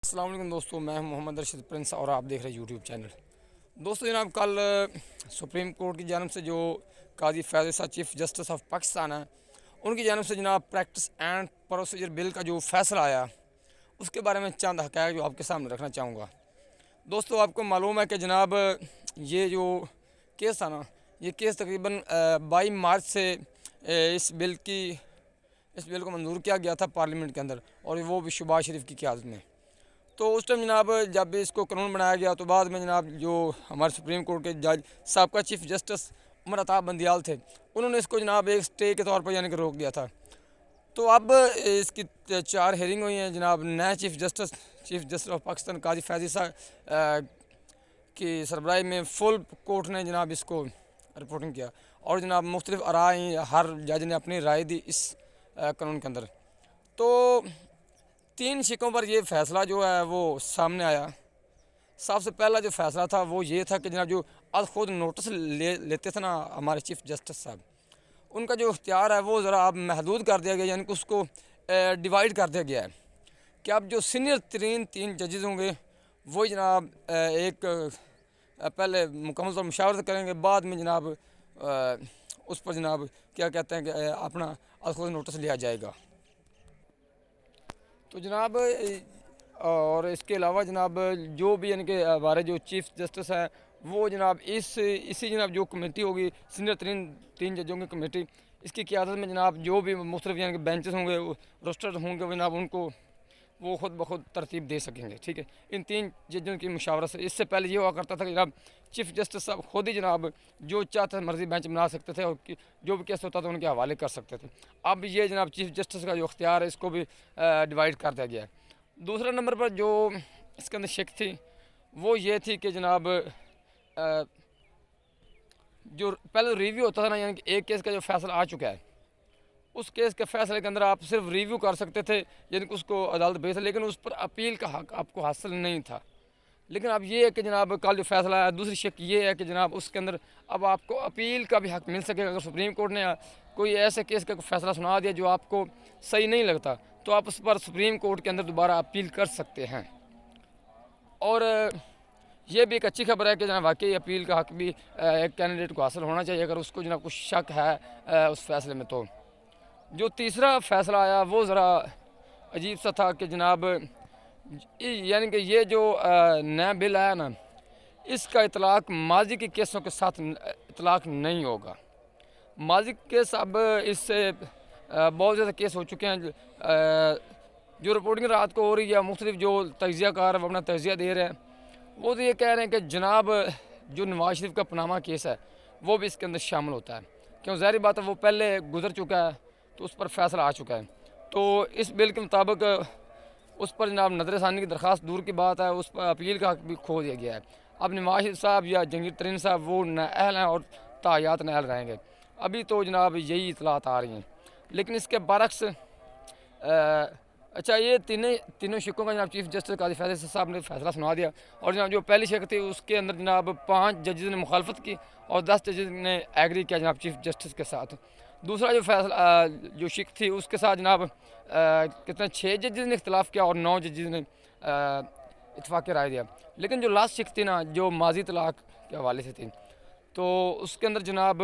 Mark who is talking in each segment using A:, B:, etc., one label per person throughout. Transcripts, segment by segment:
A: अस्सलाम वालेकुम दोस्तों, मैं हूं मोहम्मद रशीद प्रिंस और आप देख रहे हैं यूट्यूब चैनल। दोस्तों जनाब, कल सुप्रीम कोर्ट की जानब से जो काजी फैज़ ईसा चीफ़ जस्टिस ऑफ पाकिस्तान है, उनकी जानब से जनाब प्रैक्टिस एंड प्रोसीजर बिल का जो फ़ैसला आया, उसके बारे में चंद हक़ाइक़ जो आपके सामने रखना चाहूँगा। दोस्तों, आपको मालूम है कि जनाब ये जो केस था ना, ये केस तकरीबन 22 मार्च से इस बिल को मंजूर किया गया था पार्लियामेंट के अंदर, और वो भी शहबाज शरीफ की क़यादत में। तो उस टाइम जनाब जब इसको कानून बनाया गया, तो बाद में जनाब जो हमारे सुप्रीम कोर्ट के जज साबका चीफ़ जस्टिस उमर अता बंदियाल थे, उन्होंने इसको जनाब एक स्टे के तौर पर यानी कि रोक दिया था। तो अब इसकी 4 हेयरिंग हुई हैं। जनाब नए चीफ़ जस्टिस ऑफ पाकिस्तान काजी फैज़ ईसा की सरबराही में फुल कोर्ट ने जनाब इसको रिपोर्टिंग किया, और जनाब मुख्तलिफ आराई हर जज ने अपनी राय दी इस कानून के अंदर। तो 3 शिकों पर यह फ़ैसला जो है वो सामने आया। सबसे पहला जो फ़ैसला था वो ये था कि जनाब जो आज ख़ुद नोटिस लेते थे ना हमारे चीफ़ जस्टिस साहब, उनका जो इख्तियार है वो ज़रा अब महदूद कर दिया गया, यानी कि उसको डिवाइड कर दिया गया है कि अब जो सीनियर तरीन 3 जजेस होंगे वो जनाब एक पहले मुकम्मल तौर मुशावरत करेंगे, बाद में जनाब उस पर जनाब क्या कहते हैं कि अपना आज ख़ुद नोटिस लिया जाएगा। तो जनाब और इसके अलावा जनाब जो भी यानी कि हमारे जो चीफ़ जस्टिस हैं वो जनाब इसी जनाब जो कमेटी होगी सीनियर 3 जजों की कमेटी, इसकी क़यादत में जनाब जो भी मुख्तलिफ यानी कि बेंचेस होंगे, रोस्टर होंगे, जनाब उनको वो ख़ुद ब खुद तरतीब दे सकेंगे। ठीक है, इन 3 जजों की मुशावरत से। इससे पहले ये हुआ करता था कि जनाब चीफ़ जस्टिस साहब खुद ही जनाब जो चाहते मर्जी बेंच बना सकते थे, और जो भी केस होता था उनके हवाले कर सकते थे। अब ये जनाब चीफ़ जस्टिस का जो अख्तियार है इसको भी डिवाइड कर दिया गया है। दूसरे नंबर पर जो इसके अंदर शिक थी वो ये थी कि जनाब जो पहले रिव्यू होता था ना, यानी कि एक केस का जो फ़ैसला आ चुका है, उस केस के फ़ैसले के अंदर आप सिर्फ रिव्यू कर सकते थे, यानी कि उसको अदालत भेज, लेकिन उस पर अपील का हक़ आपको हासिल नहीं था। लेकिन अब ये है कि जनाब कल जो फ़ैसला है, दूसरी शिक ये है कि जनाब उसके अंदर अब आपको अपील का भी हक़ मिल सकेगा। अगर सुप्रीम कोर्ट ने कोई ऐसे केस का फ़ैसला सुना दिया जो आपको सही नहीं लगता, तो आप उस पर सुप्रीम कोर्ट के अंदर दोबारा अपील कर सकते हैं। और ये भी एक अच्छी खबर है कि जनाब वाकई अपील का हक़ भी एक कैंडिडेट को हासिल होना चाहिए, अगर उसको जनाब कुछ शक है उस फैसले में। तो जो तीसरा फ़ैसला आया वो ज़रा अजीब सा था कि जनाब यानी कि ये जो नया बिल आया ना, इसका इतलाक़ माजी के केसों के साथ इतलाक़ नहीं होगा। माजी केस अब इससे बहुत ज़्यादा केस हो चुके हैं। जो रिपोर्टिंग रात को हो रही है, मुख्तलिफ जो तजिया कार अपना तजिया दे रहे हैं, वो तो ये कह रहे हैं कि जनाब जो नवाज शरीफ का पनामा केस है वो भी इसके अंदर शामिल होता है, क्यों ज़ाहिर बात है वो पहले गुजर चुका है, तो उस पर फ़ैसला आ चुका है। तो इस बिल के मुताबिक उस पर जनाब नज़रसानी की दरख्वास्त दूर की बात है, उस पर अपील का हक़ भी खो दिया गया है। अब नवाज शरीफ साहब या जंगीर तरीन साहब वो नाअहल हैं और तायात नाअहल रहेंगे। अभी तो जनाब यही इतलात आ रही हैं, लेकिन इसके बरक्स अच्छा ये तीनों शिकों का जनाब चीफ़ जस्टिस काजी फैज़ ईसा साहब ने फ़ैसला सुना दिया, और जनाब जो पहली शिक थी उसके अंदर जनाब 5 जजेस ने मुखालफत की और 10 जजेस ने एग्री किया जनाब चीफ़ जस्टिस के साथ। दूसरा जो फ़ैसला जो शिक थी उसके साथ जनाब कितने 6 जजेस ने इख्तलाफ किया और 9 जजेस ने इत्तफ़ाक़ राय दिया। लेकिन जो लास्ट शिक थी ना, जो माजी तलाक़ के हवाले से थी, तो उसके अंदर जनाब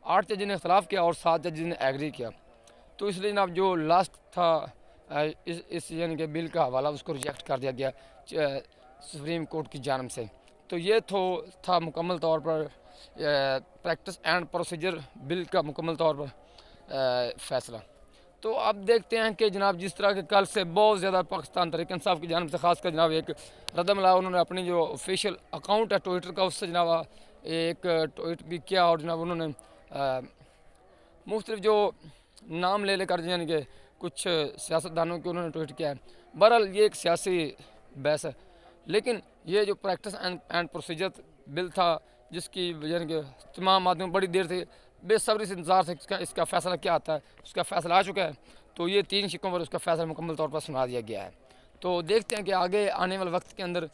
A: 8 जजेस ने इख्तलाफ किया और 7 जजेस ने एग्री किया। तो इसलिए जनाब जो लास्ट था इस यानी कि बिल का हवाला उसको रिजेक्ट कर दिया गया सुप्रीम कोर्ट की जानब से। तो ये था मुकम्मल तौर पर प्रैक्टिस एंड प्रोसीजर बिल का मुकम्मल तौर पर फ़ैसला। तो अब देखते हैं कि जनाब जिस तरह के कल से बहुत ज़्यादा पाकिस्तान तहरीक इंसाफ की जानब से ख़ासकर जनाब एक रद्दमल उन्होंने अपनी जो ऑफिशियल अकाउंट है ट्विटर का, उससे जनाब एक ट्वीट भी किया, और जनाब उन्होंने मुख्तलिफ जो नाम ले लेकर यानी कि कुछ सियासतदानों के उन्होंने ट्वीट किया है। बहरहाल ये एक सियासी बहस है, लेकिन ये जो प्रैक्टिस एंड प्रोसीजर बिल था, जिसकी यानी कि तमाम आदमी बड़ी देर से बेसब्री से इंतज़ार था इसका फ़ैसला क्या आता है, उसका फ़ैसला आ चुका है। तो ये 3 शिकों पर उसका फ़ैसला मुकम्मल तौर पर सुना दिया गया है। तो देखते हैं कि आगे आने वाले वक्त के अंदर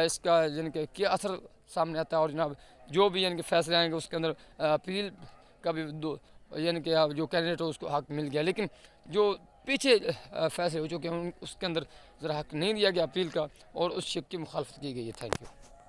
A: इसका यानी कि क्या असर सामने आता है, और जनाब जो भी यानी कि फ़ैसले आएँगे उसके अंदर अपील का भी यानी कि जो कैंडिडेट हो उसको हक़ मिल गया। लेकिन जो पीछे फैसले हो चुके हैं, उसके अंदर ज़रा हक नहीं दिया गया अपील का और उस शेख की मुखालफत की गई है। Thank you.